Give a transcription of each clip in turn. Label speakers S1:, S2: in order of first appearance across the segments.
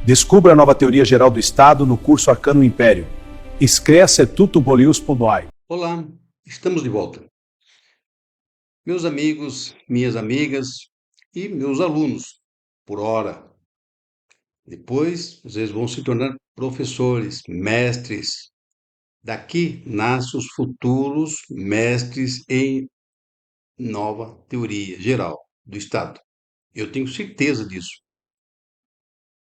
S1: Descubra a nova teoria geral do Estado no curso Arcano Império. Inscreva-se tutubolius.ai.
S2: Olá, estamos de volta. Meus amigos, minhas amigas e meus alunos, por hora. Depois, vocês vão se tornar professores, mestres. Daqui nascem os futuros mestres em nova teoria geral do Estado. Eu tenho certeza disso.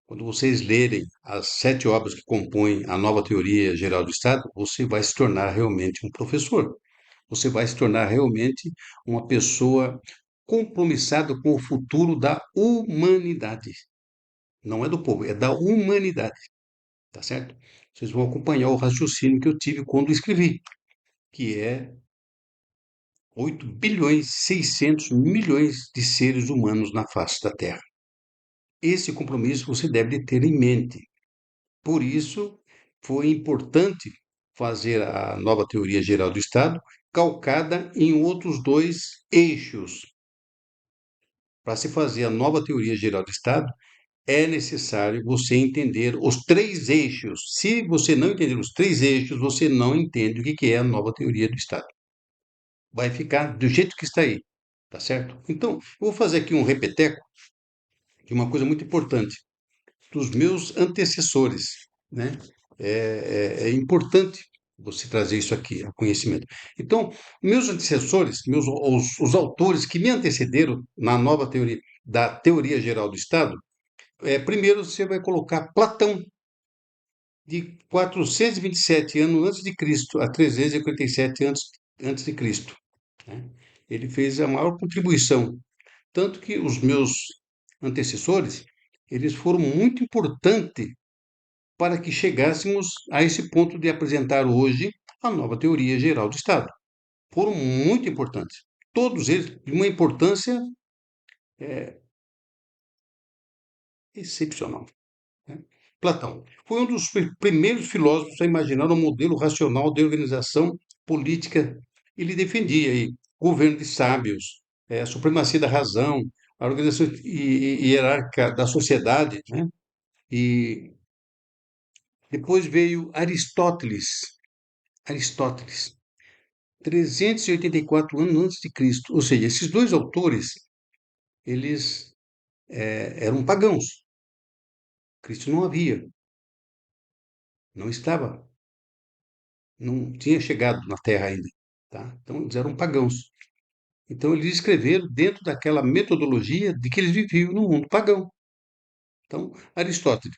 S2: Quando vocês lerem as 7 obras que compõem a nova teoria geral do Estado, você vai se tornar realmente um professor. Você vai se tornar realmente uma pessoa compromissada com o futuro da humanidade. Não é do povo, é da humanidade. Tá certo? Vocês vão acompanhar o raciocínio que eu tive quando escrevi, que é 8 bilhões e 600 milhões de seres humanos na face da Terra. Esse compromisso você deve ter em mente. Por isso, foi importante fazer a nova teoria geral do Estado, calcada em outros 2 eixos. Para se fazer a nova teoria geral do Estado, é necessário você entender os 3 eixos. Se você não entender os 3 eixos, você não entende o que é a nova teoria do Estado. Vai ficar do jeito que está aí, tá certo? Então, eu vou fazer aqui um repeteco de uma coisa muito importante dos meus antecessores, né? É importante você trazer isso aqui, a conhecimento. Então, meus antecessores, os autores que me antecederam na nova teoria, da teoria geral do Estado, primeiro você vai colocar Platão, de 427 anos antes de Cristo a 357 antes de Cristo, né? Ele fez a maior contribuição, tanto que os meus antecessores, eles foram muito importantes para que chegássemos a esse ponto de apresentar hoje a nova teoria geral do Estado. Foram muito importantes. Todos eles de uma importância excepcional, né? Platão foi um dos primeiros filósofos a imaginar um modelo racional de organização política. Ele defendia aí governo de sábios, a supremacia da razão, a organização hierárquica da sociedade, né? E depois veio Aristóteles, 384 anos antes de Cristo. Ou seja, esses 2 autores, eles eram pagãos. Cristo não havia, não estava, não tinha chegado na Terra ainda, tá? Então eles eram pagãos. Então eles escreveram dentro daquela metodologia de que eles viviam no mundo pagão. Então, Aristóteles,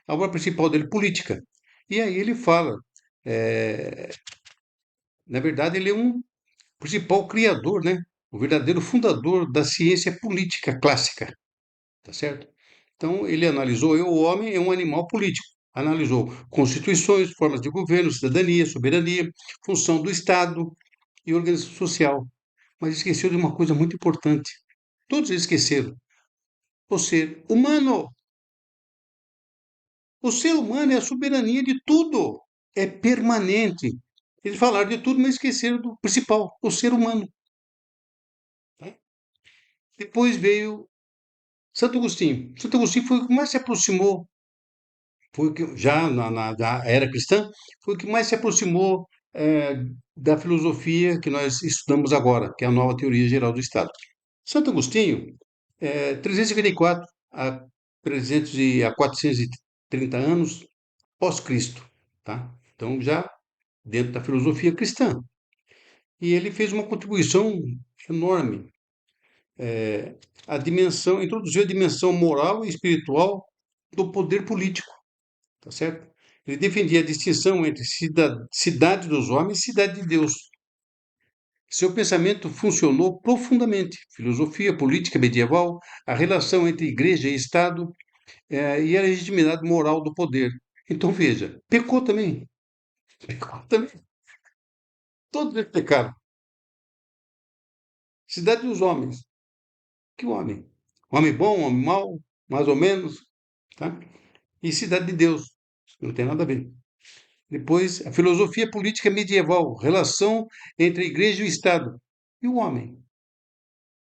S2: a obra principal dele, Política. E aí ele fala, eh, na verdade, ele é um principal criador, né? O verdadeiro fundador da ciência política clássica, tá certo? Então, ele analisou, o homem é um animal político. Analisou constituições, formas de governo, cidadania, soberania, função do Estado e organização social. Mas esqueceu de uma coisa muito importante. Todos esqueceram. O ser humano. O ser humano é a soberania de tudo. É permanente. Eles falaram de tudo, mas esqueceram do principal, o ser humano. Tá? Depois veio Santo Agostinho. Santo Agostinho foi o que mais se aproximou, foi o que, já na era cristã, foi o que mais se aproximou da filosofia que nós estudamos agora, que é a nova teoria geral do Estado. Santo Agostinho, 354 a 430 anos pós-Cristo, tá? Então, já dentro da filosofia cristã. E ele fez uma contribuição enorme. Introduziu a dimensão moral e espiritual do poder político, tá certo? Ele defendia a distinção entre cidade dos homens e cidade de Deus. Seu pensamento funcionou profundamente. Filosofia política medieval, a relação entre igreja e Estado, e a legitimidade moral do poder. Então, veja, pecou também. Pecou também. Todos eles pecaram. Cidade dos homens. Que homem? Homem bom, homem mau, mais ou menos, tá? E cidade de Deus. Não tem nada a ver. Depois, a filosofia política medieval, relação entre a igreja e o Estado. E o homem?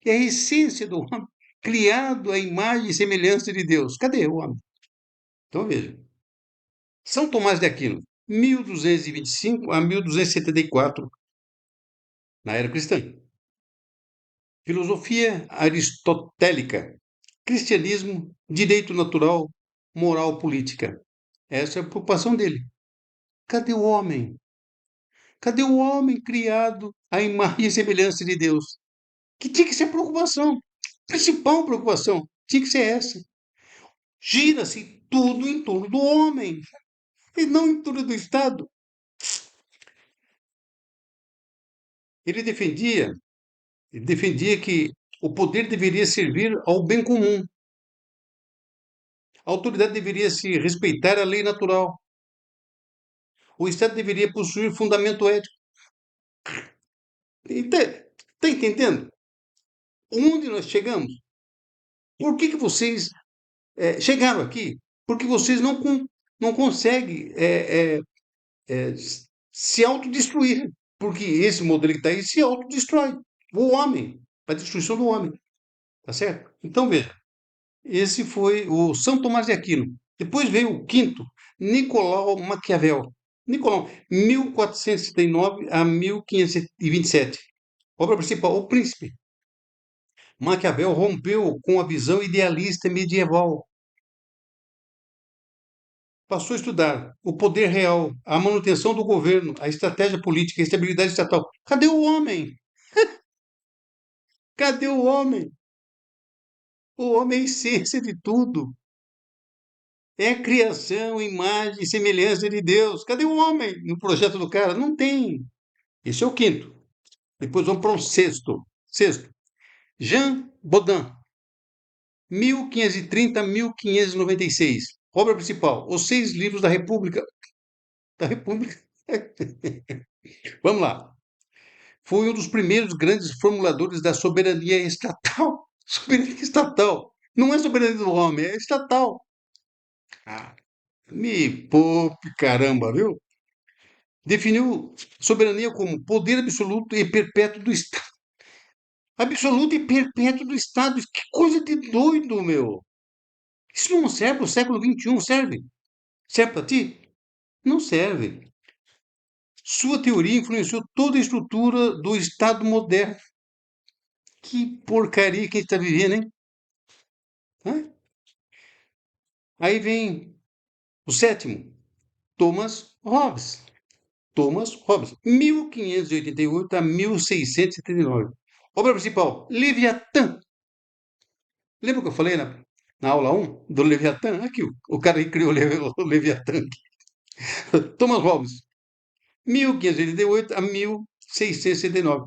S2: Que é a essência do homem, criado à imagem e semelhança de Deus. Cadê o homem? Então veja, São Tomás de Aquino, 1225 a 1274, na era cristã. Filosofia aristotélica, cristianismo, direito natural, moral política. Essa é a preocupação dele. Cadê o homem? Cadê o homem criado à imagem e semelhança de Deus? Que tinha que ser a preocupação, principal preocupação, tinha que ser essa. Gira-se tudo em torno do homem e não em torno do Estado. Ele defendia que o poder deveria servir ao bem comum. A autoridade deveria se respeitar a lei natural. O Estado deveria possuir fundamento ético. Está entendendo? Onde nós chegamos? Por que vocês chegaram aqui? Porque vocês não conseguem se autodestruir. Porque esse modelo que está aí se autodestrói. O homem, para a destruição do homem. Tá certo? Então, veja, esse foi o São Tomás de Aquino. Depois veio o quinto, Nicolau Maquiavel. Nicolau, 1469 a 1527. Obra principal, O Príncipe. Maquiavel rompeu com a visão idealista medieval. Passou a estudar o poder real, a manutenção do governo, a estratégia política, a estabilidade estatal. Cadê o homem? Cadê o homem? O homem é a essência de tudo. É a criação, imagem e semelhança de Deus. Cadê o homem no projeto do cara? Não tem. Esse é o quinto. Depois vamos para o sexto. Sexto, Jean Bodin, 1530 a 1596. Obra principal, Os Seis Livros da República. Da República. Vamos lá. Foi um dos primeiros grandes formuladores da soberania estatal. Soberania estatal. Não é soberania do homem, é estatal. Ah, me poupe, caramba, viu? Definiu soberania como poder absoluto e perpétuo do Estado. Absoluto e perpétuo do Estado. Que coisa de doido, meu. Isso não serve para o século XXI, serve? Serve para ti? Não serve. Sua teoria influenciou toda a estrutura do Estado moderno. Que porcaria que a gente está vivendo, hein? Hã? Aí vem o sétimo, Thomas Hobbes. Thomas Hobbes, 1588 a 1679. Obra principal, Leviatã. Lembra que eu falei na aula 1 do Leviatã? Aqui, o cara que criou o Leviatã. Thomas Hobbes, 1588 a 1669.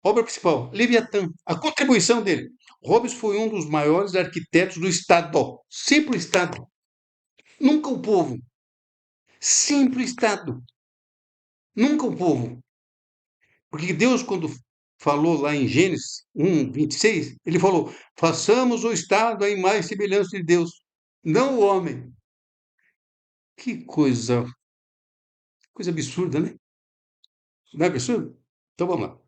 S2: Obra principal, Leviatã. A contribuição dele. Hobbes foi um dos maiores arquitetos do Estado. Sempre o Estado. Nunca o povo. Sempre o Estado. Nunca o povo. Porque Deus, quando falou lá em Gênesis 1, 26, ele falou: façamos o Estado à imagem e semelhança de Deus, não o homem. Que coisa absurda, né? Não é absurdo? Então vamos lá.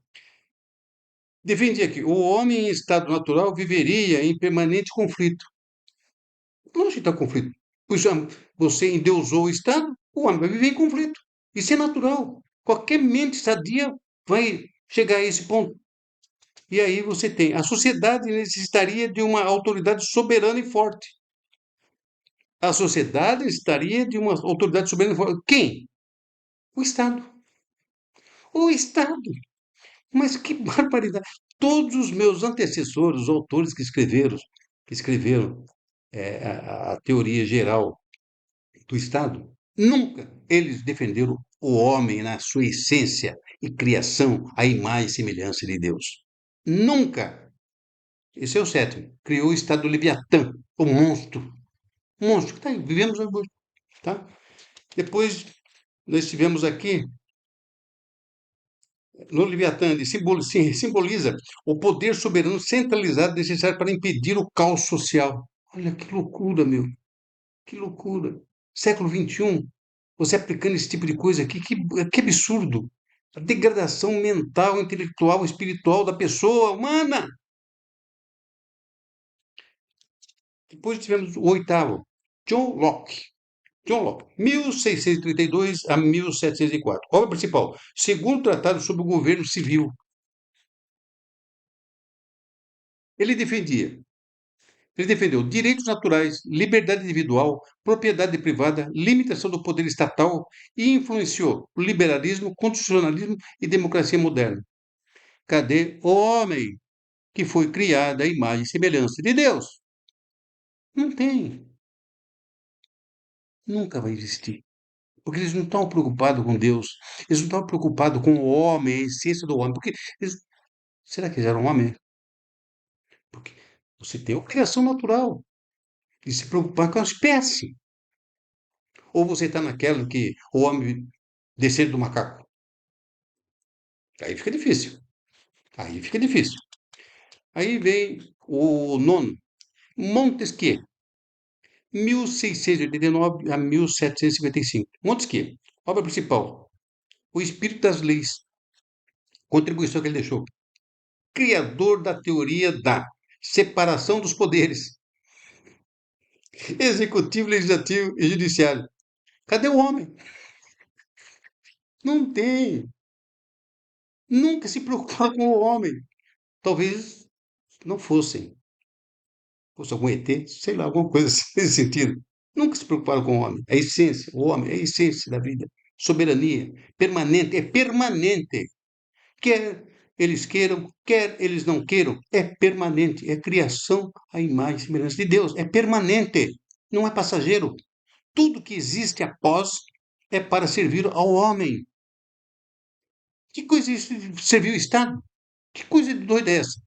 S2: Defendi aqui: o homem em estado natural viveria em permanente conflito. Longe está conflito. Pois você endeusou o Estado, o homem vai viver em conflito. Isso é natural. Qualquer mente sadia vai chegar a esse ponto. E aí você tem, a sociedade necessitaria de uma autoridade soberana e forte. A sociedade necessitaria de uma autoridade soberana e forte. Quem? O Estado. O Estado. Mas que barbaridade. Todos os meus antecessores, os autores que escreveram a teoria geral do Estado, nunca eles defenderam o homem na sua essência e criação, a imagem e semelhança de Deus. Nunca. Esse é o sétimo. Criou o Estado do Leviatã, o monstro. Monstro que está aí, vivemos hoje. Tá? Depois, nós tivemos aqui, no Leviatã, ele simboliza o poder soberano centralizado necessário para impedir o caos social. Olha que loucura, meu. Que loucura. Século XXI, você aplicando esse tipo de coisa aqui, que absurdo. A degradação mental, intelectual, espiritual da pessoa humana. Depois tivemos o oitavo, John Locke. John Locke, 1632 a 1704. Obra principal, segundo tratado sobre o governo civil. Ele defendia Ele defendeu direitos naturais, liberdade individual, propriedade privada, limitação do poder estatal e influenciou o liberalismo, constitucionalismo e democracia moderna. Cadê o homem que foi criado à imagem e semelhança de Deus? Não tem. Nunca vai existir. Porque eles não estão preocupados com Deus. Eles não estão preocupados com o homem, a essência do homem. Será que eles eram homem? Porque você tem a obrigação natural de se preocupar com a espécie. Ou você está naquela que o homem descendo do macaco? Aí fica difícil. Aí fica difícil. Aí vem o nono, Montesquieu, 1689 a 1755. Montesquieu, obra principal, O Espírito das Leis, contribuição que ele deixou. Criador da teoria da separação dos poderes, executivo, legislativo e judiciário. Cadê o homem? Não tem. Nunca se preocuparam com o homem. Talvez não fosse algum ET, sei lá, alguma coisa assim, nesse sentido. Nunca se preocuparam com o homem. A essência, o homem é a essência da vida. Soberania, permanente, é permanente. Quer eles queiram, quer eles não queiram, é permanente. É criação à imagem e semelhança de Deus. É permanente, não é passageiro. Tudo que existe após é para servir ao homem. Que coisa é isso de servir o Estado? Que coisa de doida é essa?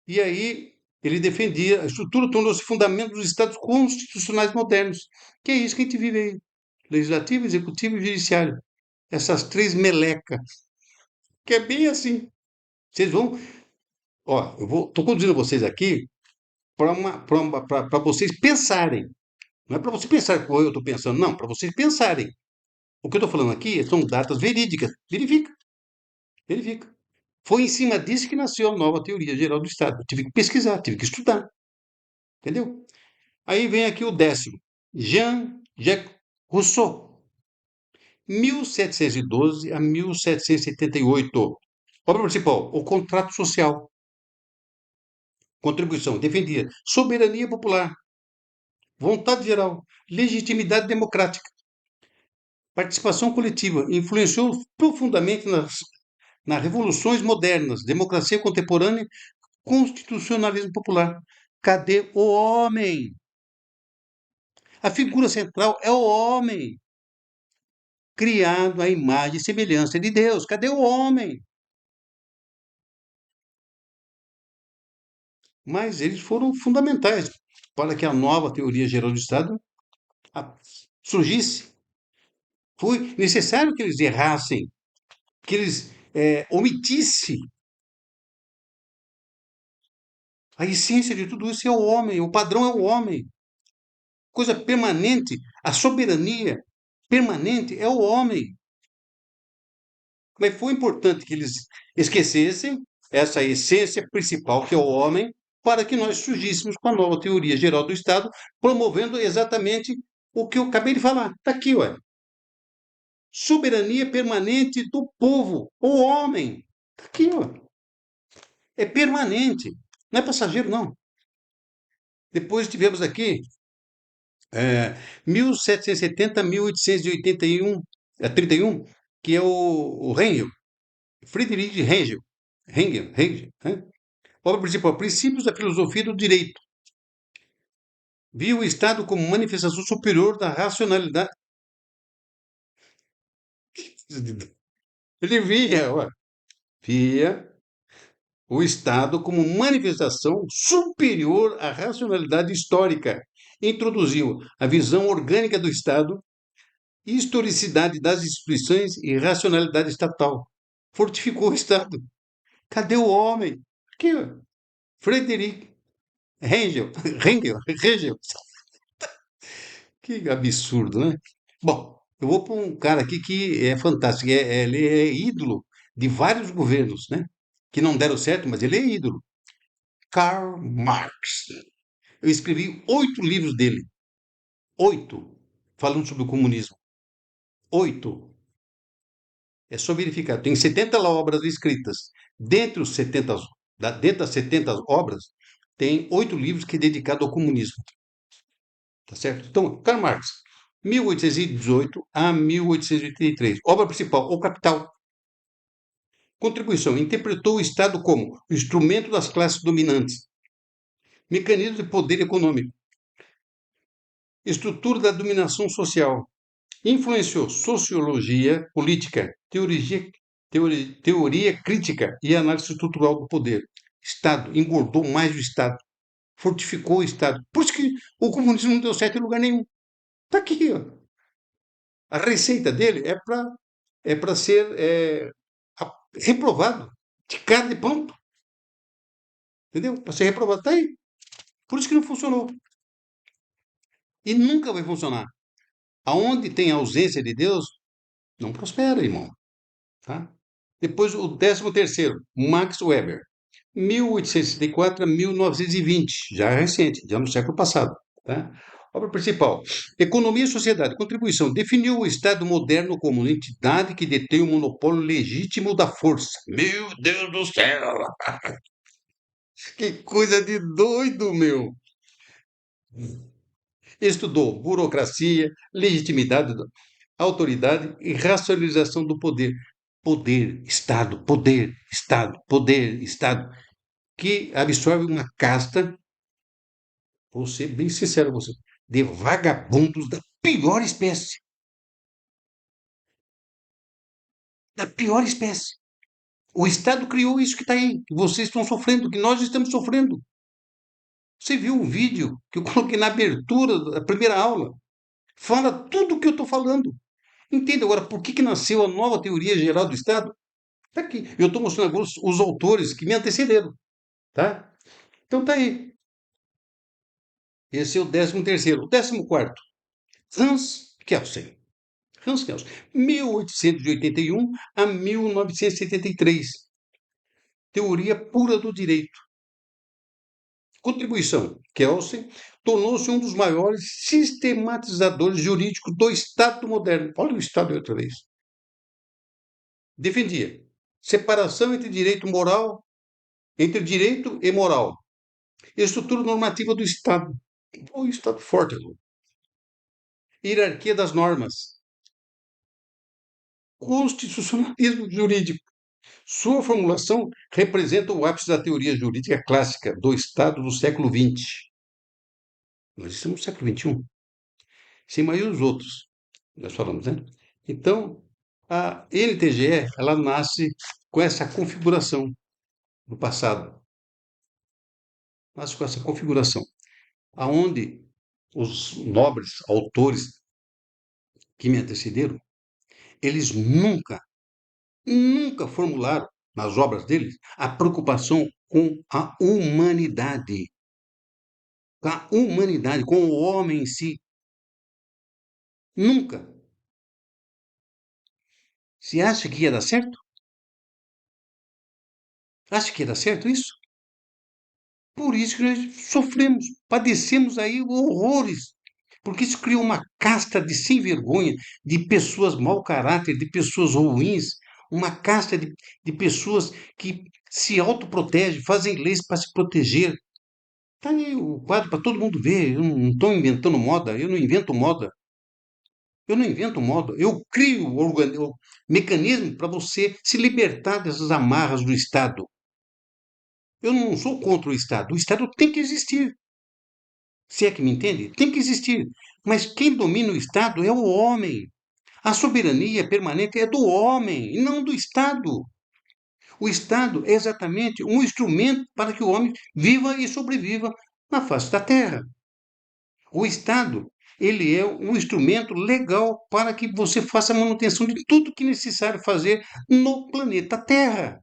S2: E aí ele defendia, a estrutura tornou-se fundamento dos estados constitucionais modernos, que é isso que a gente vive aí. Legislativo, executivo e judiciário. Essas três melecas, que é bem assim. Vocês vão, ó, estou conduzindo vocês aqui para vocês pensarem. Não é para você pensar como eu estou pensando, não, para vocês pensarem. O que eu estou falando aqui são datas verídicas. Verifica, verifica. Foi em cima disso que nasceu a nova teoria geral do Estado. Eu tive que pesquisar, tive que estudar. Entendeu? Aí vem aqui o décimo, Jean-Jacques Rousseau, 1712 a 1778. Obra principal, o contrato social. Contribuição, defendia soberania popular, vontade geral, legitimidade democrática, participação coletiva, influenciou profundamente nas revoluções modernas, democracia contemporânea, constitucionalismo popular. Cadê o homem? A figura central é o homem, criado à imagem e semelhança de Deus. Cadê o homem? Mas eles foram fundamentais para que a nova teoria geral do Estado surgisse. Foi necessário que eles errassem, que eles omitissem. A essência de tudo isso é o homem, o padrão é o homem. Coisa permanente, a soberania permanente é o homem. Mas foi importante que eles esquecessem essa essência principal, que é o homem, para que nós surgíssemos com a nova teoria geral do Estado, promovendo exatamente o que eu acabei de falar. Está aqui, ué. Soberania permanente do povo, o homem. Está aqui, ó. É permanente, não é passageiro, não. Depois tivemos aqui 1770 a 1881, 31, que é o Hegel, Friedrich Hegel, né? Obra principal, Princípios da Filosofia do Direito. Viu o Estado como manifestação superior da racionalidade. Ele via o Estado como manifestação superior à racionalidade histórica. Introduziu a visão orgânica do Estado, historicidade das instituições e racionalidade estatal. Fortificou o Estado. Cadê o homem? Aqui, ó. Frederic Hegel. Que absurdo, né? Bom, eu vou para um cara aqui que é fantástico. Ele é ídolo de vários governos, né? Que não deram certo, mas ele é ídolo. Karl Marx. Eu escrevi 8 livros dele. 8. Falando sobre o comunismo. 8. É só verificar. Tem 70 obras escritas. Dentro das 70 obras, tem 8 livros que é dedicado ao comunismo. Tá certo? Então, Karl Marx, 1818 a 1883. Obra principal, O Capital. Contribuição: interpretou o Estado como o instrumento das classes dominantes. Mecanismo de poder econômico. Estrutura da dominação social. Influenciou sociologia, política, teoria crítica e análise estrutural do poder. Estado, engordou mais o Estado, fortificou o Estado. Por isso que o comunismo não deu certo em lugar nenhum. Está aqui, ó. A receita dele é para ser reprovado, de cara de pronto. Entendeu? Para ser reprovado. Está aí. Por isso que não funcionou. E nunca vai funcionar. Aonde tem ausência de Deus, não prospera, irmão. Tá? Depois, o 13º, Max Weber, 1864 a 1920, já é recente, já no século passado. Tá? Obra principal, Economia e Sociedade, contribuição, definiu o Estado moderno como uma entidade que detém o monopólio legítimo da força. Meu Deus do céu! Que coisa de doido, meu! Estudou burocracia, legitimidade, autoridade e racionalização do poder. Poder, Estado, poder, Estado, poder, Estado, que absorve uma casta, vou ser bem sincero com você, de vagabundos da pior espécie. Da pior espécie. O Estado criou isso que está aí, que vocês estão sofrendo, que nós estamos sofrendo. Você viu o vídeo que eu coloquei na abertura da primeira aula? Fala tudo o que eu estou falando. Entende agora por que nasceu a nova teoria geral do Estado? Está aqui. Eu estou mostrando agora os autores que me antecederam. Tá? Então tá aí. Esse é o 13º. O 14º, Hans Kelsen. Hans Kelsen, 1881 a 1973. Teoria pura do direito. Contribuição: Kelsen tornou-se um dos maiores sistematizadores jurídicos do Estado moderno. Olha o Estado outra vez. Defendia separação entre direito e moral. Estrutura normativa do Estado. O Estado forte. Hierarquia das normas. Constitucionalismo jurídico. Sua formulação representa o ápice da teoria jurídica clássica do Estado do século XX. Nós estamos no século XXI. Sem mais os outros, nós falamos, né? Então, a NTGE, ela nasce com essa configuração no passado. Nasce com essa configuração, aonde os nobres autores que me antecederam, eles nunca formularam nas obras deles a preocupação com a humanidade, com o homem em si. Nunca. Você acha que ia dar certo? Acha que ia dar certo isso? Por isso que nós sofremos, padecemos aí horrores. Porque isso criou uma casta de sem vergonha, de pessoas mau caráter, de pessoas ruins, uma casta de pessoas que se autoprotegem, fazem leis para se proteger. Está aí o quadro para todo mundo ver. Eu não estou inventando moda, eu não invento moda. Eu não invento moda, eu crio o mecanismo para você se libertar dessas amarras do Estado. Eu não sou contra o Estado tem que existir. Se é que me entende? Tem que existir. Mas quem domina o Estado é o homem. A soberania permanente é do homem e não do Estado. O Estado é exatamente um instrumento para que o homem viva e sobreviva na face da terra. O Estado, ele é um instrumento legal para que você faça a manutenção de tudo que é necessário fazer no planeta Terra.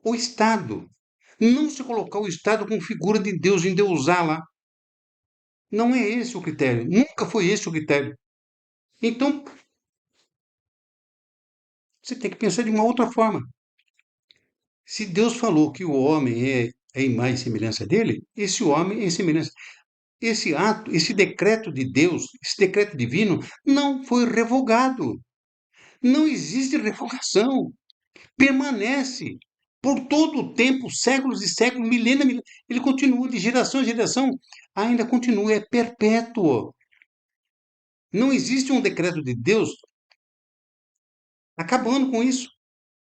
S2: O Estado. Não se colocar o Estado como figura de Deus, endeusá-la. Não é esse o critério. Nunca foi esse o critério. Então, você tem que pensar de uma outra forma. Se Deus falou que o homem é a imagem e semelhança dele, esse homem é em semelhança. esse ato, esse decreto de Deus, esse decreto divino, não foi revogado. Não existe revogação. Permanece por todo o tempo, séculos e séculos, milênios, milênios. Ele continua de geração em geração, ainda continua, é perpétuo. Não existe um decreto de Deus acabando com isso.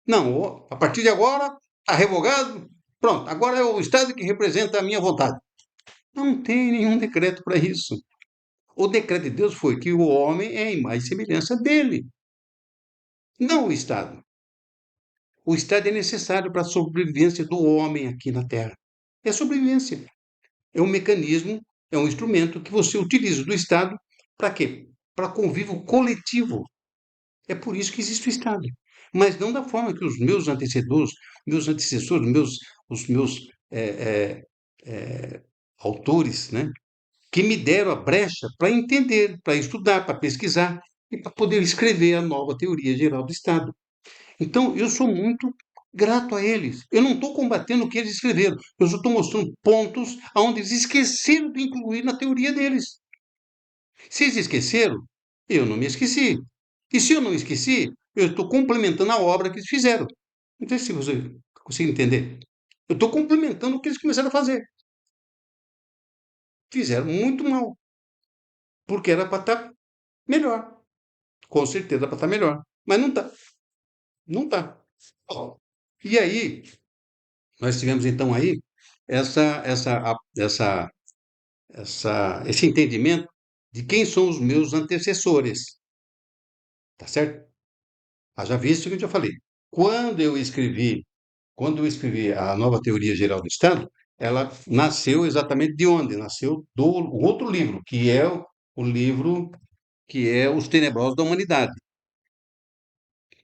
S2: Não, a partir de agora está revogado. Pronto, agora é o Estado que representa a minha vontade. Não tem nenhum decreto para isso. O decreto de Deus foi que o homem é a imagem e semelhança dele, não o Estado. O Estado é necessário para a sobrevivência do homem aqui na Terra. É sobrevivência. É um mecanismo, é um instrumento que você utiliza do Estado para quê? Para convívio coletivo. É por isso que existe o Estado. Mas não da forma que os meus antecessores, os meus autores, né, que me deram a brecha para entender, para estudar, para pesquisar e para poder escrever a nova teoria geral do Estado. Então, eu sou muito grato a eles. Eu não estou combatendo o que eles escreveram, eu só estou mostrando pontos onde eles esqueceram de incluir na teoria deles. Se eles esqueceram, eu não me esqueci. E se eu não esqueci, eu estou complementando a obra que eles fizeram. Não sei se você consegue entender. Eu estou complementando o que eles começaram a fazer. Fizeram muito mal, porque era para estar melhor. Com certeza para estar melhor. Mas não está. Não está. E aí, nós tivemos então aí essa, essa, essa, esse entendimento de quem são os meus antecessores. Tá certo? Haja visto que eu já falei. Quando eu escrevi, quando eu escrevi a nova teoria geral do Estado, ela nasceu exatamente de onde? Nasceu do outro livro, que é o livro que é Os Tenebrosos da Humanidade.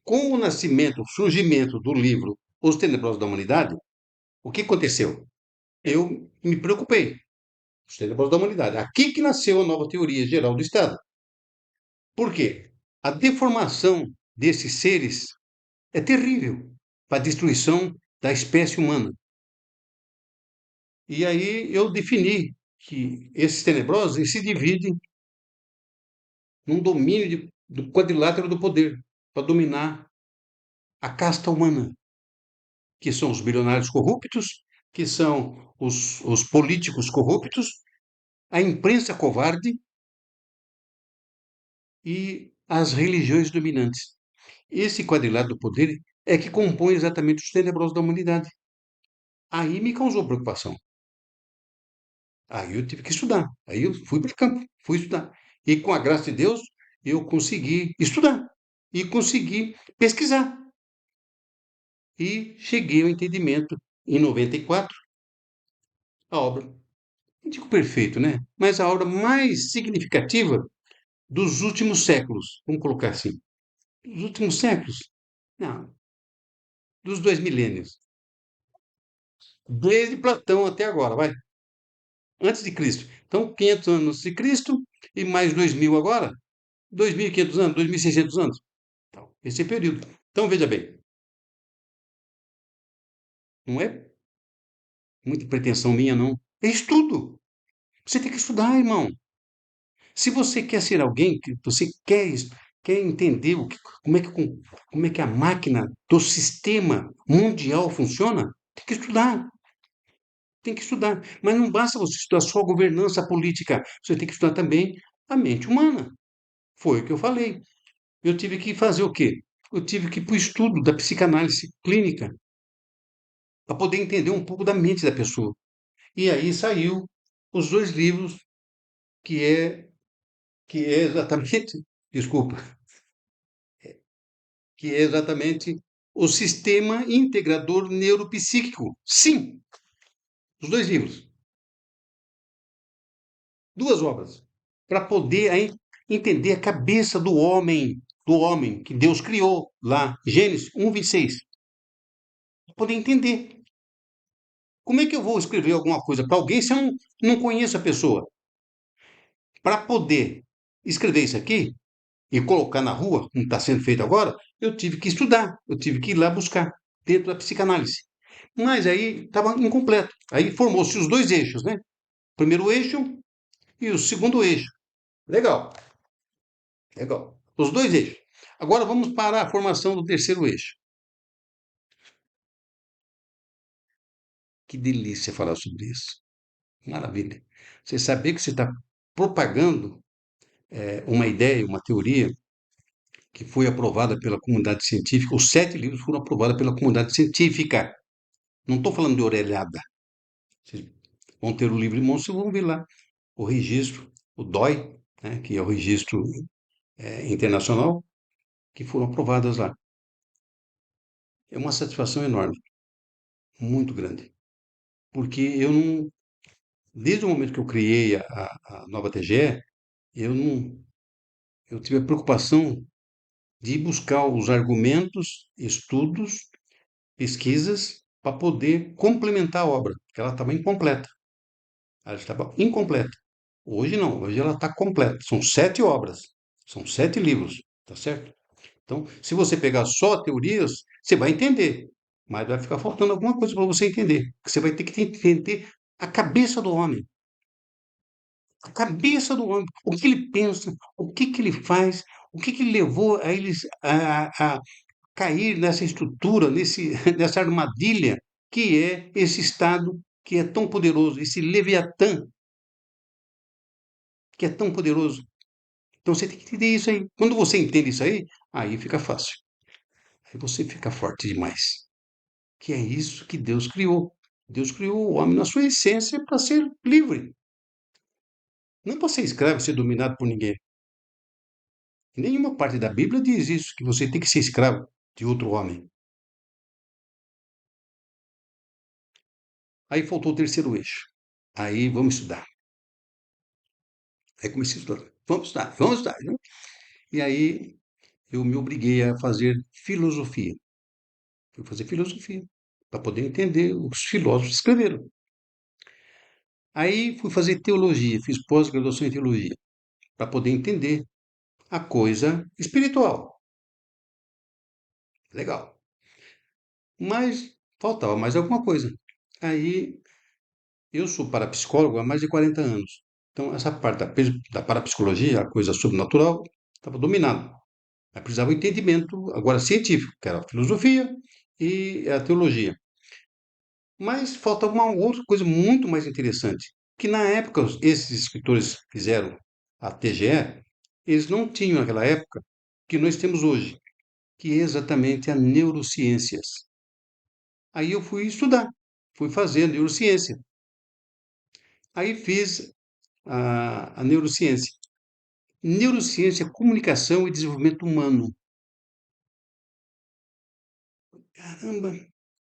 S2: Com o nascimento, o surgimento do livro Os Tenebrosos da Humanidade, o que aconteceu? Eu me preocupei. Os Tenebrosos da Humanidade. Aqui que nasceu a nova teoria geral do Estado. Por quê? A deformação desses seres é terrível para a destruição da espécie humana. E aí eu defini que esses tenebrosos eles se dividem num domínio do quadrilátero do poder para dominar a casta humana, que são os bilionários corruptos, que são os políticos corruptos, a imprensa covarde e as religiões dominantes. Esse quadrilátero do poder é que compõe exatamente os tenebrosos da humanidade. Aí me causou preocupação. Aí eu tive que estudar. Aí eu fui para o campo, fui estudar. E com a graça de Deus, eu consegui estudar e consegui pesquisar. E cheguei ao entendimento, em 94, a obra, não digo perfeito, né? Mas a obra mais significativa dos últimos séculos, vamos colocar assim. Dos últimos séculos? Não, dos 2 milênios. Desde Platão até agora, vai. Antes de Cristo. Então, 500 anos antes de Cristo e mais 2000 agora, 2.500 anos, 2.600 anos. Então, esse é o período. Então, veja bem, não é muita pretensão minha, não. É estudo. Você tem que estudar, irmão. Se você quer ser alguém, que você quer entender como é que a máquina do sistema mundial funciona, tem que estudar. Tem que estudar. Mas não basta você estudar só a governança política. Você tem que estudar também a mente humana. Foi o que eu falei. Eu tive que fazer o quê? Eu tive que ir para o estudo da psicanálise clínica para poder entender um pouco da mente da pessoa. E aí saiu os 2 livros que é exatamente, desculpa, que é exatamente o sistema integrador neuropsíquico. Sim, os 2 livros, 2 obras, para poder aí entender a cabeça do homem que Deus criou lá, Gênesis 1:26, para poder entender. Como é que eu vou escrever alguma coisa para alguém se eu não conheço a pessoa? Para poder escrever isso aqui e colocar na rua, como está sendo feito agora, eu tive que estudar, eu tive que ir lá buscar dentro da psicanálise. Mas aí estava incompleto. Aí formou-se os 2 eixos, né? O primeiro eixo e o segundo eixo. Legal, legal. Os dois eixos. Agora vamos para a formação do terceiro eixo. Que delícia falar sobre isso. Maravilha. Você saber que você está propagando uma ideia, uma teoria que foi aprovada pela comunidade científica. Os 7 livros foram aprovados pela comunidade científica. Não estou falando de orelhada. Vocês vão ter o livro em mãos e vão ver lá o registro, o DOI, né, que é o registro internacional, que foram aprovadas lá. É uma satisfação enorme, muito grande. Porque eu não, desde o momento que eu criei a nova TGE, eu não, eu tive a preocupação de buscar os argumentos, estudos, pesquisas para poder complementar a obra, porque ela estava incompleta. Ela estava incompleta. Hoje não, hoje ela está completa. São 7 obras, são 7 livros, tá certo? Então, se você pegar só teorias, você vai entender, mas vai ficar faltando alguma coisa para você entender. Você vai ter que entender a cabeça do homem, a cabeça do homem, o que ele pensa, o que ele faz, o que levou a eles a cair nessa estrutura, nessa armadilha que é esse Estado que é tão poderoso, esse Leviatã que é tão poderoso. Então você tem que entender isso aí. Quando você entende isso aí fica fácil. Aí você fica forte demais. Que é isso que Deus criou. Deus criou o homem na sua essência para ser livre. Não para ser escravo, ser dominado por ninguém. Em nenhuma parte da Bíblia diz isso, que você tem que ser escravo de outro homem. Aí faltou o terceiro eixo. Aí vamos estudar. Aí comecei a estudar. Vamos estudar, vamos estudar. Né? E aí eu me obriguei a fazer filosofia. Fui fazer filosofia para poder entender o que os filósofos escreveram. Aí fui fazer teologia, fiz pós-graduação em teologia, para poder entender a coisa espiritual. Legal. Mas faltava mais alguma coisa. Aí eu sou parapsicólogo há mais de 40 anos. Então, essa parte da parapsicologia, a coisa sobrenatural, estava dominado. Mas precisava de entendimento, agora científico, que era a filosofia e a teologia. Mas falta uma outra coisa muito mais interessante, que na época esses escritores fizeram a TGE, eles não tinham naquela época que nós temos hoje, que é exatamente a neurociências. Aí eu fui estudar, fui fazer neurociência. Aí fiz a neurociência. Neurociência, comunicação e desenvolvimento humano. Caramba!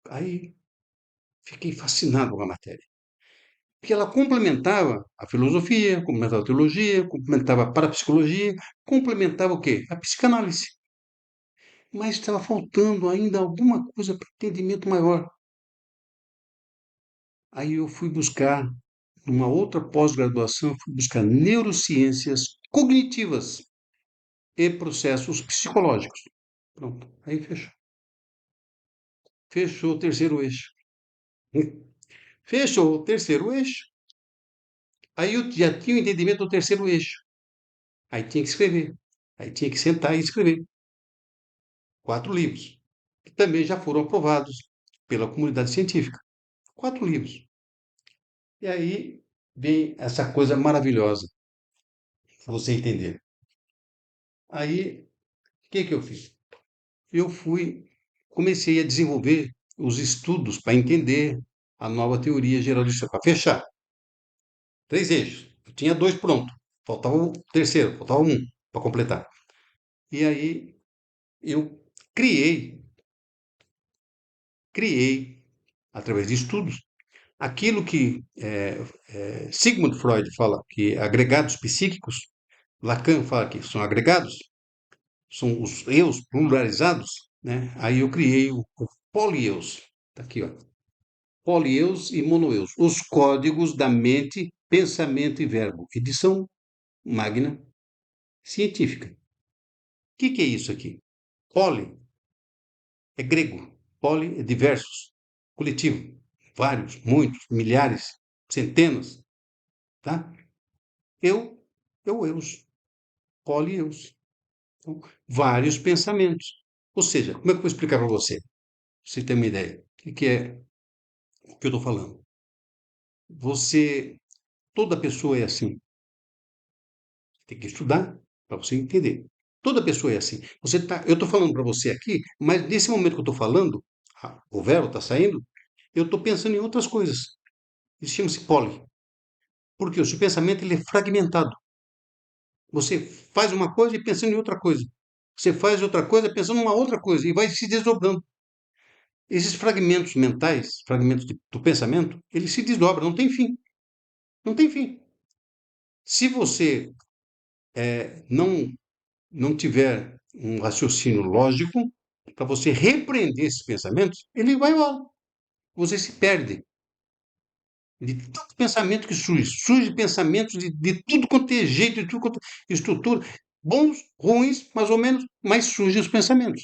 S2: Aí fiquei fascinado com a matéria. Porque ela complementava a filosofia, complementava a teologia, complementava a parapsicologia, complementava o quê? A psicanálise. Mas estava faltando ainda alguma coisa para entendimento maior. Aí eu fui buscar, numa outra pós-graduação, fui buscar neurociências cognitivas e processos psicológicos. Pronto, aí fechou. Fechou o terceiro eixo. Fechou o terceiro eixo. Aí eu já tinha o entendimento do terceiro eixo. Aí tinha que escrever. Aí tinha que sentar e escrever. 4 livros, que também já foram aprovados pela comunidade científica. 4 livros. E aí vem essa coisa maravilhosa, para você entender. Aí, o que eu fiz? Eu comecei a desenvolver os estudos para entender a nova teoria geral de sistema, para fechar. 3 eixos. Eu tinha 2 pronto. Faltava o terceiro, faltava um para completar. E aí eu criei, através de estudos, aquilo que Sigmund Freud fala que agregados psíquicos, Lacan fala que são agregados, são os eus pluralizados, né? Aí eu criei o polieus, tá aqui, ó, polieus e monoeus, os códigos da mente, pensamento e verbo, edição magna científica. O que é isso aqui? Poli é grego, poli é diversos, coletivo, vários, muitos, milhares, centenas, tá? eus, polieus. Então, vários pensamentos. Ou seja, como é que eu vou explicar para você? Pra você ter uma ideia. O que é o que eu estou falando? Você, toda pessoa é assim. Tem que estudar para você entender. Toda pessoa é assim. Eu estou falando para você aqui, mas nesse momento que eu estou falando, o verbo está saindo, eu estou pensando em outras coisas. Isso chama-se poli. Porque o seu pensamento ele é fragmentado. Você faz uma coisa e pensando em outra coisa. Você faz outra coisa pensando em uma outra coisa e vai se desdobrando. Esses fragmentos mentais, fragmentos do pensamento, eles se desdobram, não tem fim. Não tem fim. Se você não não tiver um raciocínio lógico, para você repreender esses pensamentos, ele vai embora. Você se perde de tanto pensamento que surge. Surge pensamentos de tudo quanto é jeito, de tudo quanto é estrutura. Bons, ruins, mais ou menos, mas surgem os pensamentos.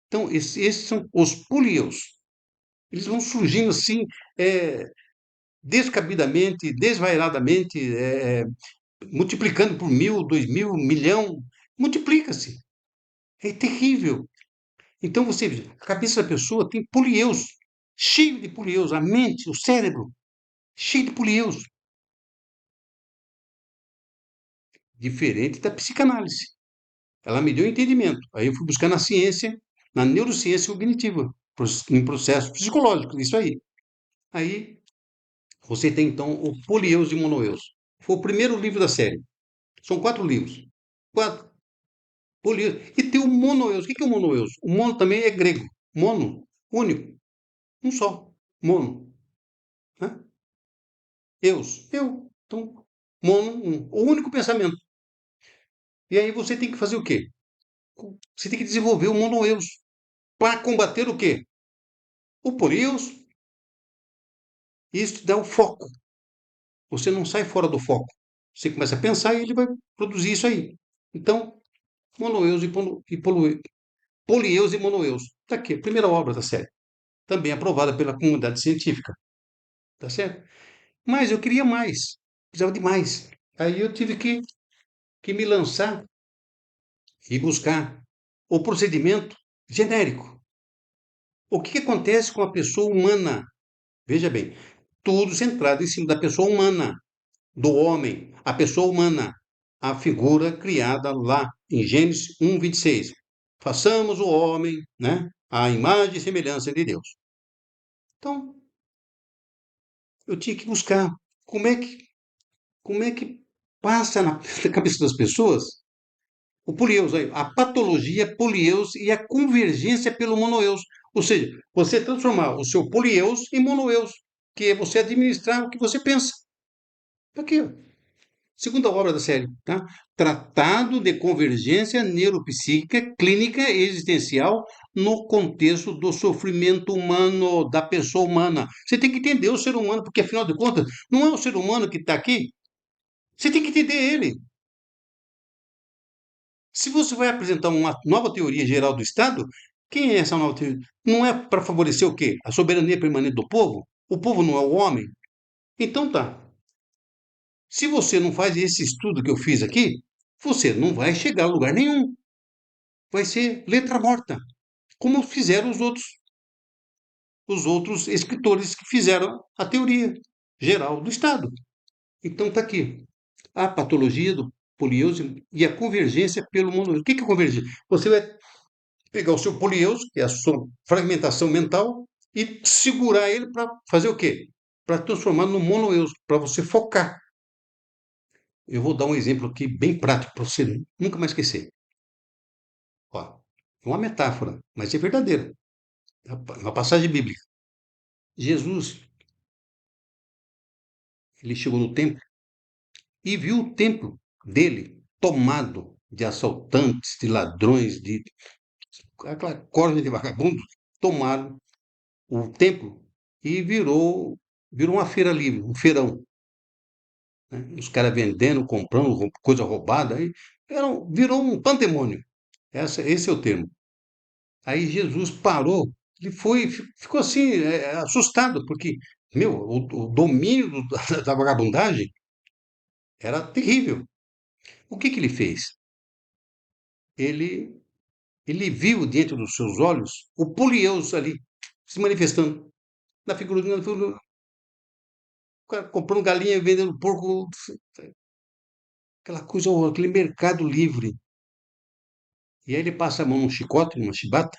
S2: Então, esses são os polieus. Eles vão surgindo assim, é, descabidamente, desvairadamente, multiplicando por 1.000, 2.000, 1.000.000. Multiplica-se. É terrível. Então você veja, a cabeça da pessoa tem polieus, cheio de polieus, a mente, o cérebro, cheio de polieus, diferente da psicanálise. Ela me deu entendimento. Aí eu fui buscar na ciência, na neurociência cognitiva, em processos psicológicos, isso aí. Aí você tem então o Polieus e Monoeus. Foi o primeiro livro da série. São 4 livros. 4 Polieus. E tem o Monoeus. O que é o Monoeus? O mono também é grego. Mono, único, um só. Mono. Né? Eu. Então, mono, um. O único pensamento. E aí você tem que fazer o quê? Você tem que desenvolver o monoeus para combater o quê? O polieus. Isso te dá o foco. Você não sai fora do foco. Você começa a pensar e ele vai produzir isso aí. Então, monoeus polieus e monoeus. Está aqui, a primeira obra da série. Também aprovada pela comunidade científica. Tá certo? Mas eu queria mais. Precisava de mais. Aí eu tive que me lançar e buscar o procedimento genérico. O que acontece com a pessoa humana? Veja bem, tudo centrado em cima da pessoa humana, do homem, a pessoa humana, a figura criada lá em Gênesis 1:26. Façamos o homem, né, à imagem e semelhança de Deus. Então, eu tinha que buscar como é que passa na cabeça das pessoas o polieus, aí, a patologia polieus e a convergência pelo monoeus. Ou seja, você transformar o seu polieus em monoeus, que é você administrar o que você pensa. Aqui, ó. Segunda obra da série, tá? Tratado de convergência neuropsíquica, clínica e existencial no contexto do sofrimento humano, da pessoa humana. Você tem que entender o ser humano, porque afinal de contas, não é o ser humano que está aqui. Você tem que entender ele. Se você vai apresentar uma nova teoria geral do Estado, quem é essa nova teoria? Não é para favorecer o quê? A soberania permanente do povo? O povo não é o homem? Então tá. Se você não faz esse estudo que eu fiz aqui, você não vai chegar a lugar nenhum. Vai ser letra morta, como fizeram os outros escritores que fizeram a teoria geral do Estado. Então tá aqui. A patologia do poliose e a convergência pelo monoeus. O que é convergência? Você vai pegar o seu polieus, que é a sua fragmentação mental, e segurar ele para fazer o quê? Para transformar no monoeus, para você focar. Eu vou dar um exemplo aqui bem prático para você nunca mais esquecer. Ó, é uma metáfora, mas é verdadeira. É uma passagem bíblica. Jesus, ele chegou no templo e viu o templo dele tomado de assaltantes, de ladrões, de aquela corja de vagabundos, tomaram o templo e virou uma feira livre, um feirão. Né? Os caras vendendo, comprando coisa roubada, aí virou um pandemônio. Esse é o termo. Aí Jesus parou, ele ficou assim, assustado, porque, meu, o domínio da vagabundagem Era terrível. O que que ele fez? Ele, ele viu diante dos seus olhos o Polieus ali se manifestando na figurinha, o cara comprando galinha e vendendo porco, aquela coisa, aquele mercado livre. E aí ele passa a mão num chicote, numa chibata,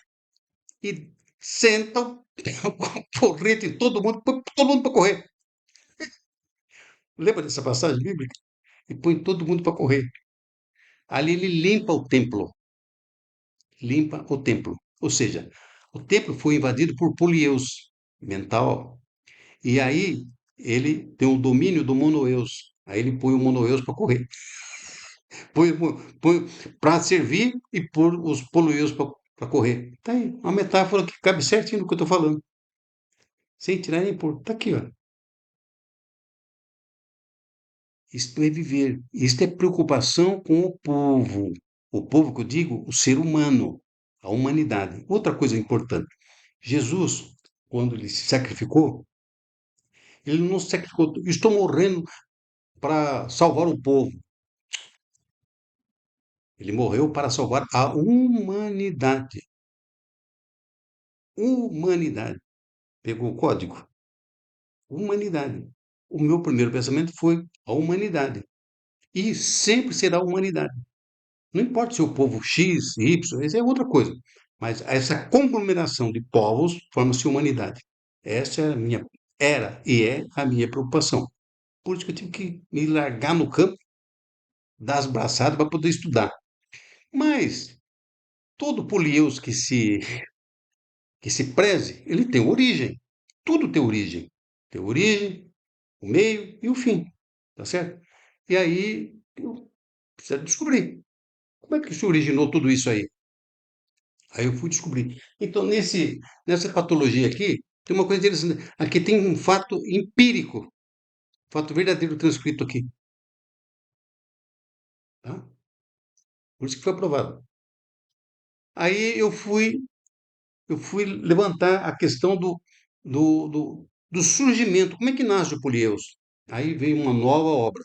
S2: e senta com porrete em todo mundo, põe todo mundo para correr. Lembra dessa passagem bíblica? E põe todo mundo para correr. Ali ele limpa o templo. Limpa o templo. Ou seja, o templo foi invadido por Polieus mental. E aí ele tem o domínio do monoeus. Aí ele põe o monoeus para correr. Põe para servir e pôr os polueus para correr. Tá aí, uma metáfora que cabe certinho no que eu estou falando. Sem tirar nem pôr. Tá aqui, ó. Isto é viver. Isto é preocupação com o povo. O povo que eu digo, o ser humano, a humanidade. Outra coisa importante. Jesus, quando ele se sacrificou, ele não se sacrificou. Estou morrendo para salvar o povo. Ele morreu para salvar a humanidade. Humanidade. Pegou o código? Humanidade. O meu primeiro pensamento foi a humanidade. E sempre será a humanidade. Não importa se o povo X, Y, isso é outra coisa. Mas essa conglomeração de povos forma-se humanidade. Essa é a minha, era e é a minha preocupação. Por isso que eu tive que me largar no campo, dar as braçadas para poder estudar. Mas todo Polieus que se preze, ele tem origem. Tudo tem origem. Tem origem, o meio e o fim. Tá certo? E aí eu preciso descobrir como é que se originou tudo isso aí. Aí eu fui descobrir. Então, nessa patologia aqui, tem uma coisa interessante. Aqui tem um fato empírico, fato verdadeiro transcrito aqui. Tá? Por isso que foi aprovado. Aí eu fui levantar a questão do surgimento. Como é que nasce o Polieus? Aí veio uma nova obra.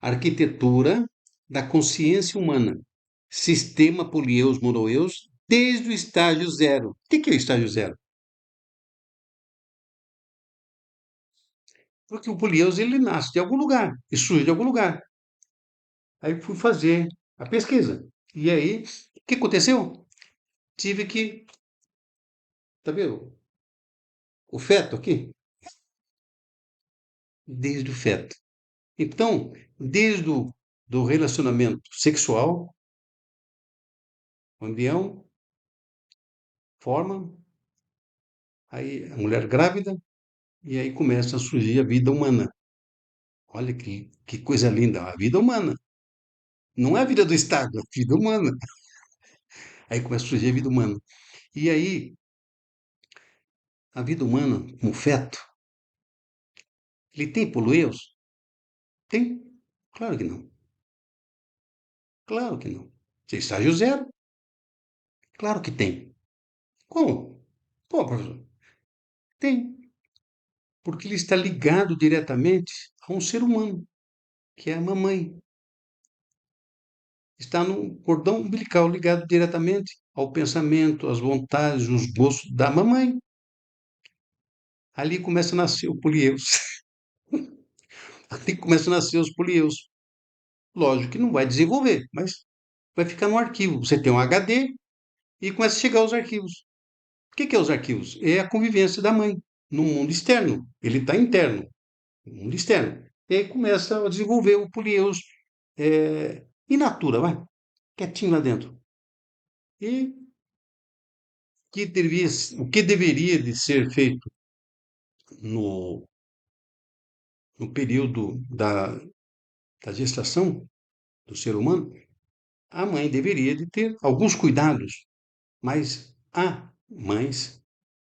S2: Arquitetura da consciência humana. Sistema Polieus-Moroeus desde o estágio zero. O que é o estágio zero? Porque o Polieus ele nasce de algum lugar e surge de algum lugar. Aí fui fazer a pesquisa. E aí, o que aconteceu? Tive que, tá vendo? O feto aqui, desde o feto. Então, desde o do relacionamento sexual, o embrião forma, aí a mulher grávida, e aí começa a surgir a vida humana. Olha que coisa linda, a vida humana. Não é a vida do Estado, é a vida humana. Aí começa a surgir a vida humana. E aí, a vida humana, como feto, ele tem polueios? Tem? Claro que não. Claro que não. Você estágio zero? Claro que tem. Como? Pô, professor, tem. Porque ele está ligado diretamente a um ser humano, que é a mamãe. Está no cordão umbilical ligado diretamente ao pensamento, às vontades, os gostos da mamãe. Ali começa a nascer o polieus. Ali começa a nascer os polieus. Lógico que não vai desenvolver, mas vai ficar no arquivo. Você tem um HD e começa a chegar os arquivos. O que é os arquivos? É a convivência da mãe no mundo externo. Ele está interno, no mundo externo. E aí começa a desenvolver o polieus in natura, vai, quietinho lá dentro. E o que deveria de ser feito no, no período da gestação do ser humano, a mãe deveria de ter alguns cuidados, mas há mães,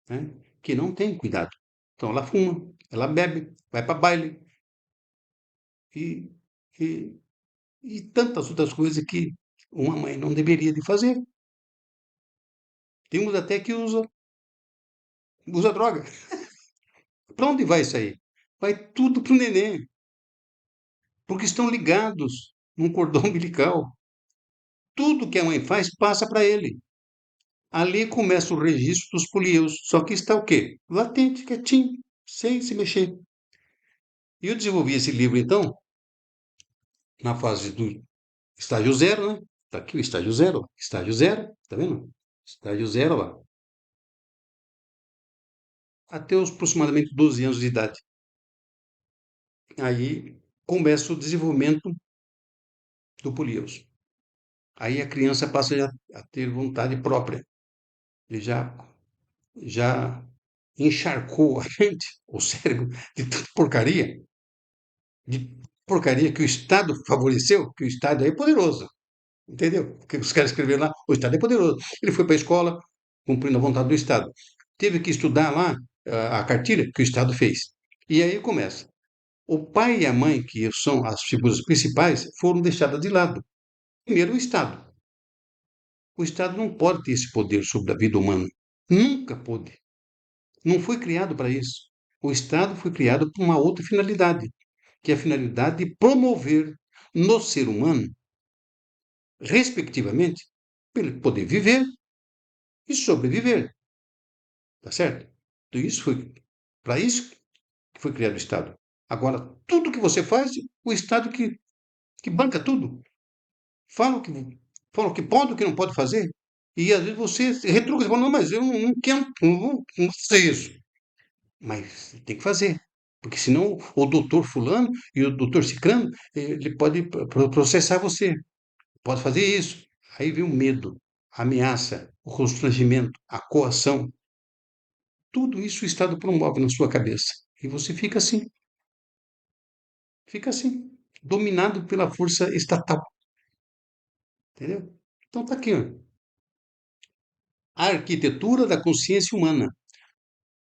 S2: né, que não têm cuidado. Então ela fuma, ela bebe, vai para baile e, e, e tantas outras coisas que uma mãe não deveria de fazer. Temos até que usa droga. Para onde vai isso aí? Vai tudo pro neném. porque estão ligados num cordão umbilical. Tudo que a mãe faz passa para ele. Ali começa o registro dos polieus, só que está o quê? Latente, quietinho, sem se mexer. E eu desenvolvi esse livro, então, na fase do estágio zero, né? Está aqui o estágio zero, tá vendo? Estágio zero lá. Até os aproximadamente 12 anos de idade. Aí começa o desenvolvimento do polieus. Aí a criança passa a ter vontade própria. Ele já encharcou a mente, o cérebro, de tanta porcaria que o Estado favoreceu, que o Estado é poderoso, entendeu? Porque os caras escreveram lá, o Estado é poderoso. Ele foi para a escola, cumprindo a vontade do Estado. Teve que estudar lá a cartilha que o Estado fez. E aí começa. O pai e a mãe, que são as figuras principais, foram deixadas de lado. Primeiro, o Estado. O Estado não pode ter esse poder sobre a vida humana. Nunca pôde. Não foi criado para isso. O Estado foi criado para uma outra finalidade, que é a finalidade de promover no ser humano, respectivamente, para ele poder viver e sobreviver. Tá certo? Então, isso foi para isso que foi criado o Estado. Agora, tudo que você faz, o Estado que banca tudo. Fala o que, fala o que pode, o que não pode fazer. E às vezes você retruca e fala, não, mas eu não quero, não sei isso. Mas tem que fazer. Porque senão o doutor fulano e o doutor ciclano, ele pode processar você. Pode fazer isso. Aí vem o medo, a ameaça, o constrangimento, a coação. Tudo isso o Estado promove na sua cabeça. E você fica assim, dominado pela força estatal. Entendeu? Então tá aqui, ó. A arquitetura da consciência humana.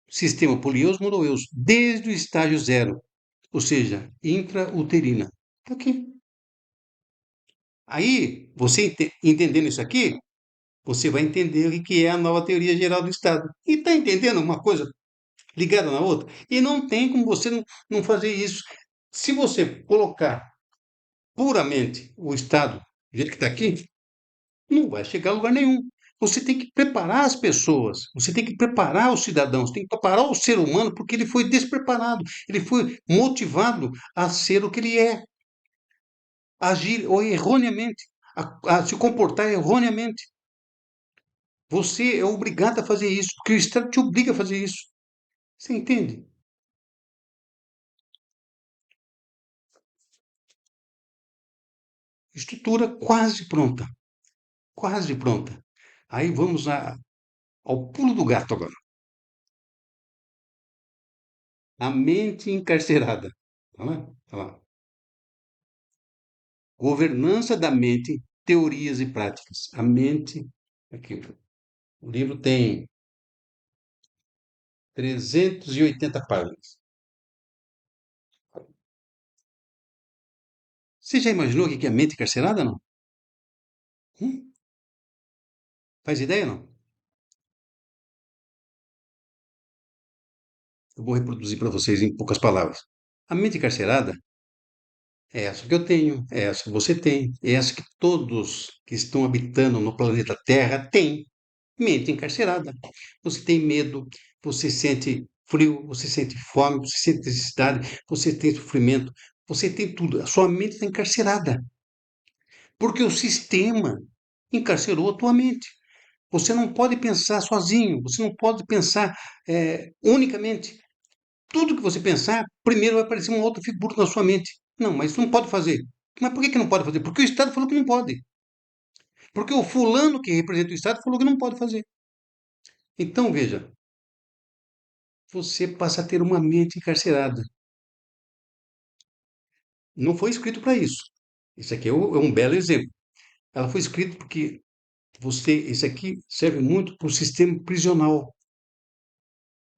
S2: Sistema polieus-monoeus, desde o estágio zero, ou seja, intrauterina. Tá aqui. Aí, você entendendo isso aqui, você vai entender o que é a nova teoria geral do Estado. E está entendendo uma coisa ligada na outra? E não tem como você não fazer isso. Se você colocar puramente o Estado do jeito que está aqui, não vai chegar a lugar nenhum. Você tem que preparar as pessoas, você tem que preparar os cidadãos, tem que preparar o ser humano, porque ele foi despreparado, ele foi motivado a ser o que ele é, a agir ou erroneamente, a se comportar erroneamente. Você é obrigado a fazer isso, porque o Estado te obriga a fazer isso. Você entende? Estrutura quase pronta, quase pronta. Aí vamos ao pulo do gato agora. A mente encarcerada. Tá lá? Tá lá. Governança da mente, teorias e práticas. A mente, aqui, o livro tem 380 páginas. Você já imaginou o que é mente encarcerada, não? Hum? Faz ideia, não? Eu vou reproduzir para vocês em poucas palavras. A mente encarcerada é essa que eu tenho, é essa que você tem, é essa que todos que estão habitando no planeta Terra têm. Mente encarcerada. Você tem medo, você sente frio, você sente fome, você sente necessidade, você tem sofrimento, você tem tudo. A sua mente está encarcerada. Porque o sistema encarcerou a tua mente. Você não pode pensar sozinho, você não pode pensar unicamente. Tudo que você pensar, primeiro vai aparecer uma outra figura na sua mente. Não, mas isso não pode fazer. Mas por que não pode fazer? Porque o Estado falou que não pode. Porque o fulano que representa o Estado falou que não pode fazer. Então, veja, você passa a ter uma mente encarcerada. Não foi escrito para isso. Isso aqui é um belo exemplo. Ela foi escrita porque isso aqui serve muito para o sistema prisional,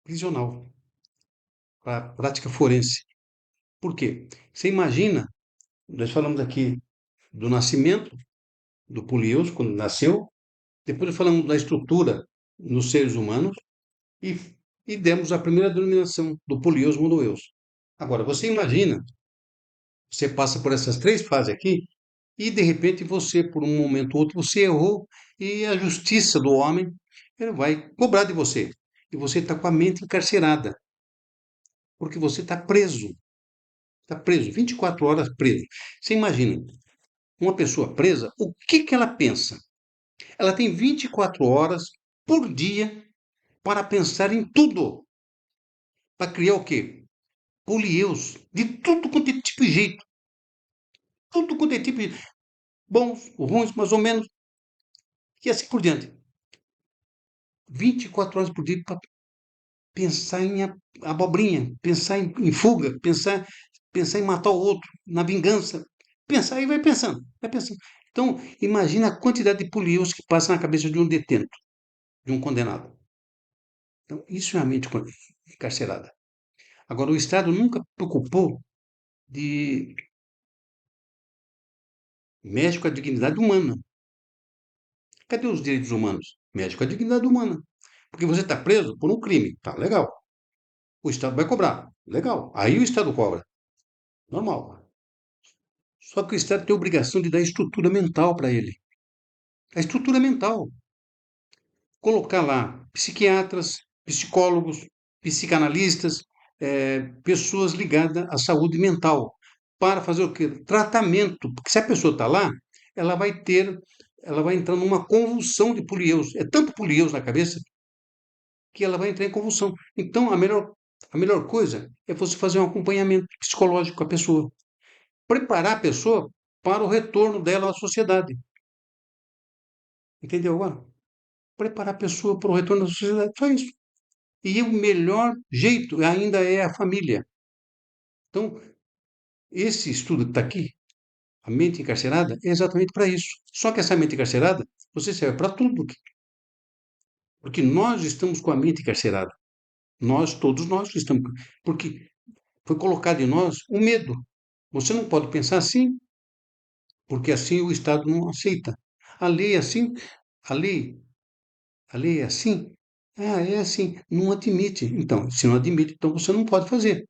S2: prisional, para a prática forense. Por quê? Você imagina, nós falamos aqui do nascimento do Polius, quando nasceu, depois falamos da estrutura nos seres humanos e, e demos a primeira denominação do Polius monoeus. Agora, você imagina Você passa por essas três fases aqui e, de repente, você, por um momento ou outro, você errou e a justiça do homem ele vai cobrar de você. E você está com a mente encarcerada, porque você está preso, 24 horas preso. Você imagina, uma pessoa presa, o que que ela pensa? Ela tem 24 horas por dia para pensar em tudo, para criar o quê? Polieus, de tudo quanto é tipo de jeito, tudo quanto é tipo de bons, ruins, mais ou menos, e assim por diante. 24 horas por dia para pensar em abobrinha, pensar em fuga, pensar em matar o outro, na vingança. Pensar e vai pensando, vai pensando. Então, imagina a quantidade de polieus que passa na cabeça de um detento, de um condenado. Então, isso é a mente encarcerada. Agora, o Estado nunca preocupou de mexe com a dignidade humana. Cadê os direitos humanos? Mexe com a dignidade humana. Porque você está preso por um crime. Tá, legal. O Estado vai cobrar. Legal. Aí o Estado cobra. Normal. Só que o Estado tem a obrigação de dar estrutura mental para ele. A estrutura mental. Colocar lá psiquiatras, psicólogos, psicanalistas, pessoas ligadas à saúde mental, para fazer o quê? Tratamento. Porque se a pessoa está lá, ela vai ter, ela vai entrar numa convulsão de polieus. É tanto polieus na cabeça que ela vai entrar em convulsão. Então, a melhor coisa é você fazer um acompanhamento psicológico com a pessoa. Preparar a pessoa para o retorno dela à sociedade. Entendeu agora? Preparar a pessoa para o retorno à sociedade. Só isso. E o melhor jeito ainda é a família. Então, esse estudo que está aqui, a mente encarcerada, é exatamente para isso. Só que essa mente encarcerada, você serve para tudo. Porque nós estamos com a mente encarcerada. Nós, todos nós estamos. Porque foi colocado em nós o medo. Você não pode pensar assim, porque assim o Estado não aceita. A lei é assim, a lei, a lei é assim. Ah, é assim, não admite. Então, se não admite, então você não pode fazer.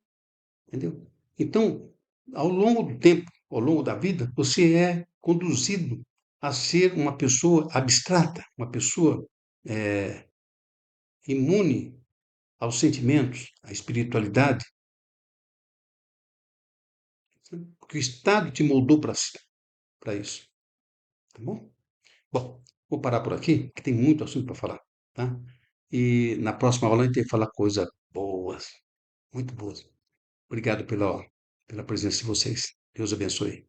S2: Entendeu? Então, ao longo do tempo, ao longo da vida, você é conduzido a ser uma pessoa abstrata, uma pessoa imune aos sentimentos, à espiritualidade, porque o Estado te moldou para isso, tá bom? Bom, vou parar por aqui, que tem muito assunto para falar, tá? E na próxima aula a gente tem que falar coisas boas, muito boas. Obrigado pela presença de vocês. Deus abençoe.